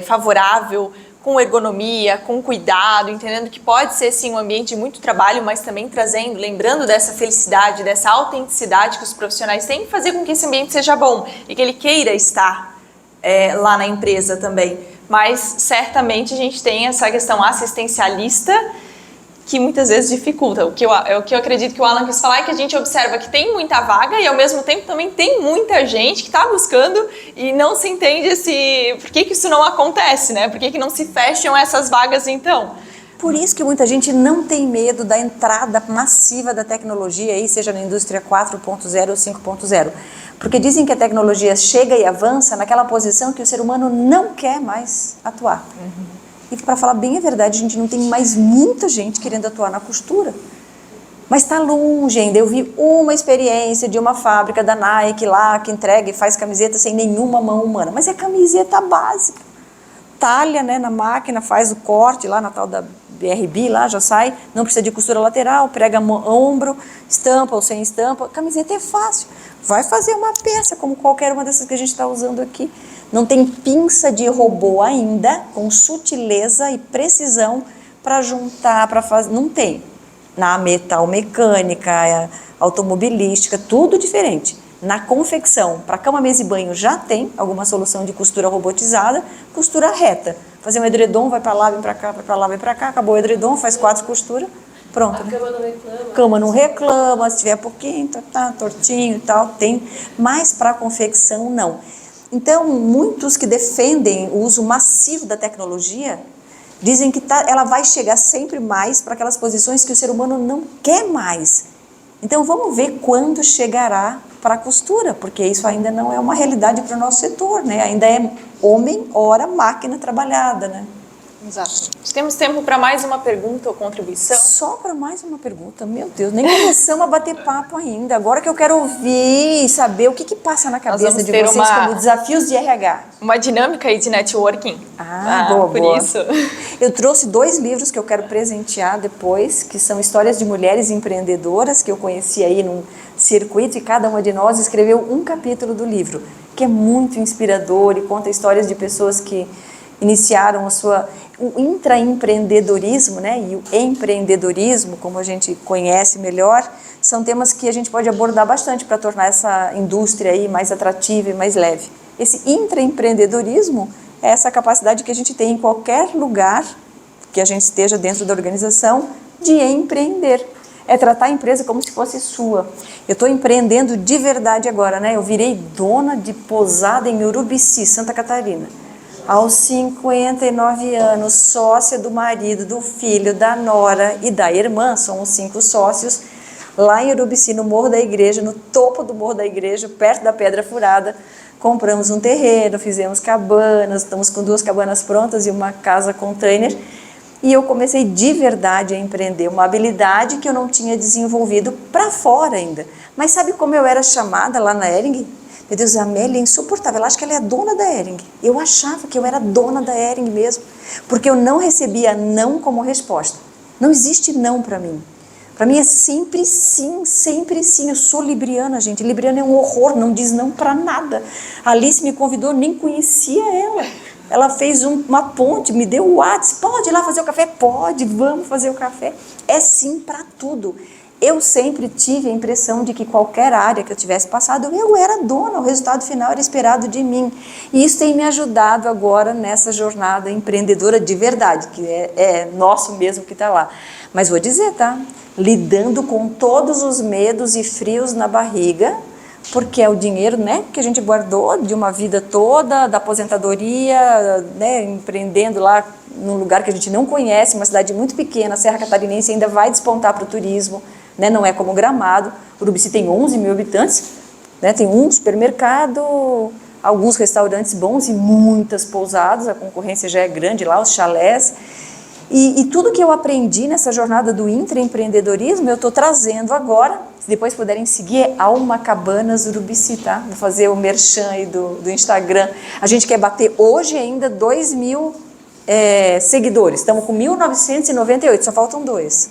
favorável, com ergonomia, com cuidado, entendendo que pode ser sim um ambiente de muito trabalho, mas também trazendo, lembrando dessa felicidade, dessa autenticidade que os profissionais têm, e fazer com que esse ambiente seja bom e que ele queira estar lá na empresa também. Mas certamente a gente tem essa questão assistencialista que muitas vezes dificulta. O que eu acredito que o Alan quis falar é que a gente observa que tem muita vaga e ao mesmo tempo também tem muita gente que está buscando e não se entende por que isso não acontece, né? Por que não se fecham essas vagas então? Por isso que muita gente não tem medo da entrada massiva da tecnologia, aí, seja na indústria 4.0 ou 5.0. Porque dizem que a tecnologia chega e avança naquela posição que o ser humano não quer mais atuar. E para falar bem a verdade, a gente não tem mais muita gente querendo atuar na costura. Mas está longe ainda. Eu vi uma experiência de uma fábrica da Nike lá, que entrega e faz camiseta sem nenhuma mão humana. Mas é camiseta básica. Talha, né, na máquina, faz o corte lá na tal da BRB, lá já sai, não precisa de costura lateral, prega ombro, estampa ou sem estampa. Camiseta é fácil. Vai fazer uma peça como qualquer uma dessas que a gente está usando aqui. Não tem pinça de robô ainda, com sutileza e precisão para juntar, para fazer. Não tem. Na metal mecânica, automobilística, tudo diferente. Na confecção, para cama, mesa e banho já tem alguma solução de costura robotizada, costura reta. Fazer um edredom, vai para lá, vem para cá, vai para lá, vem para cá, acabou o edredom, faz 4 costuras, pronto. A cama não reclama. Cama não reclama, se tiver pouquinho, tá tortinho e tal, tem. Mas para a confecção, não. Então, muitos que defendem o uso massivo da tecnologia dizem que ela vai chegar sempre mais para aquelas posições que o ser humano não quer mais. Então, vamos ver quando chegará para a costura, porque isso ainda não é uma realidade para o nosso setor, né? Ainda é homem, hora, máquina trabalhada, né? Exato. Temos tempo para mais uma pergunta ou contribuição? Só para mais uma pergunta, meu Deus, nem começamos a bater papo ainda. Agora que eu quero ouvir e saber o que passa na cabeça de vocês como desafios de RH. Uma dinâmica aí de networking. Boa, por boa. isso. Eu trouxe 2 livros que eu quero presentear depois, que são histórias de mulheres empreendedoras, que eu conheci aí num circuito, e cada uma de nós escreveu um capítulo do livro, que é muito inspirador e conta histórias de pessoas que iniciaram o intraempreendedorismo, né, e o empreendedorismo, como a gente conhece melhor, são temas que a gente pode abordar bastante para tornar essa indústria aí mais atrativa e mais leve. Esse intraempreendedorismo é essa capacidade que a gente tem em qualquer lugar que a gente esteja dentro da organização de empreender. É tratar a empresa como se fosse sua. Eu estou empreendendo de verdade agora, né? Eu virei dona de pousada em Urubici, Santa Catarina. Aos 59 anos, sócia do marido, do filho, da nora e da irmã, somos 5 sócios, lá em Urubici, no Morro da Igreja, no topo do Morro da Igreja, perto da Pedra Furada. Compramos um terreno, fizemos cabanas, estamos com 2 cabanas prontas e uma casa container. E eu comecei de verdade a empreender, uma habilidade que eu não tinha desenvolvido para fora ainda. Mas sabe como eu era chamada lá na Hering? Meu Deus, a Amélia é insuportável, ela acha que ela é a dona da Hering. Eu achava que eu era dona da Hering mesmo. porque eu não recebia não como resposta. Não existe não para mim. Para mim é sempre sim, sempre sim. Eu sou libriana, gente. Libriana é um horror, não diz não para nada. A Alice me convidou, nem conhecia ela. Ela fez uma ponte, me deu o WhatsApp. Pode ir lá fazer o café? Pode, vamos fazer o café. É sim para tudo. Eu sempre tive a impressão de que qualquer área que eu tivesse passado, eu era dona, o resultado final era esperado de mim. E isso tem me ajudado agora nessa jornada empreendedora de verdade, que é nosso mesmo que está lá. Mas vou dizer, tá? Lidando com todos os medos e frios na barriga, porque é o dinheiro, né, que a gente guardou de uma vida toda, da aposentadoria, né, empreendendo lá num lugar que a gente não conhece, uma cidade muito pequena, a Serra Catarinense ainda vai despontar para o turismo, né, não é como Gramado. Urubici tem 11 mil habitantes, né, tem um supermercado, alguns restaurantes bons e muitas pousadas, a concorrência já é grande lá, os chalés. E tudo que eu aprendi nessa jornada do intraempreendedorismo, eu estou trazendo agora. Se depois puderem seguir, é Alma Cabanas Urubici, tá? Vou fazer o merchan aí do Instagram. A gente quer bater hoje ainda 2.000 seguidores. Estamos com 1.998, só faltam 2.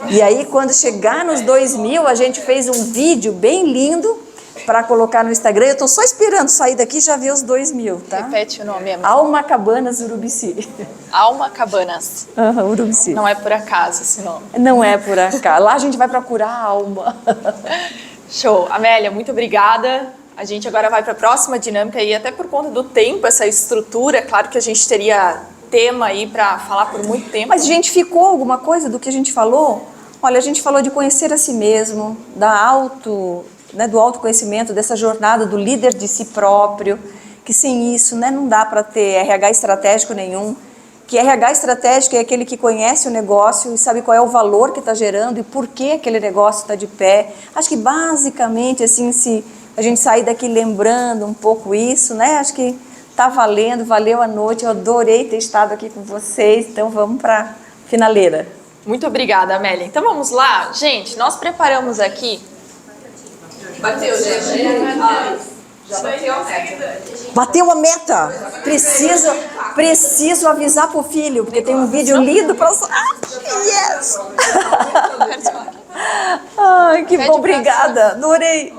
E aí, quando chegar nos 2.000, a gente fez um vídeo bem lindo para colocar no Instagram. Eu estou só esperando sair daqui e já ver os 2.000, tá? Repete o nome, amiga. Alma Cabanas Urubici. Alma Cabanas. Urubici. Não é por acaso esse nome. Não é por acaso. Lá a gente vai procurar a alma. Show. Amélia, muito obrigada. A gente agora vai para a próxima dinâmica e até por conta do tempo, essa estrutura, claro que a gente teria tema aí para falar por muito tempo. Mas, gente, ficou alguma coisa do que a gente falou? Olha, a gente falou de conhecer a si mesmo, do autoconhecimento, dessa jornada do líder de si próprio, que sem isso, né, não dá para ter RH estratégico nenhum, que RH estratégico é aquele que conhece o negócio e sabe qual é o valor que está gerando e por que aquele negócio está de pé. Acho que basicamente, assim, se a gente sair daqui lembrando um pouco isso, né, acho que está valendo, valeu a noite, eu adorei ter estado aqui com vocês, então vamos para a finaleira. Muito obrigada, Amélia. Então vamos lá? Gente, nós preparamos aqui... Bateu, gente. Já bateu a meta. Bateu a meta! Preciso avisar pro filho, porque tem um vídeo lindo para... Yes! Ai, que bom, obrigada, adorei!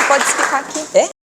Pode ficar aqui. É?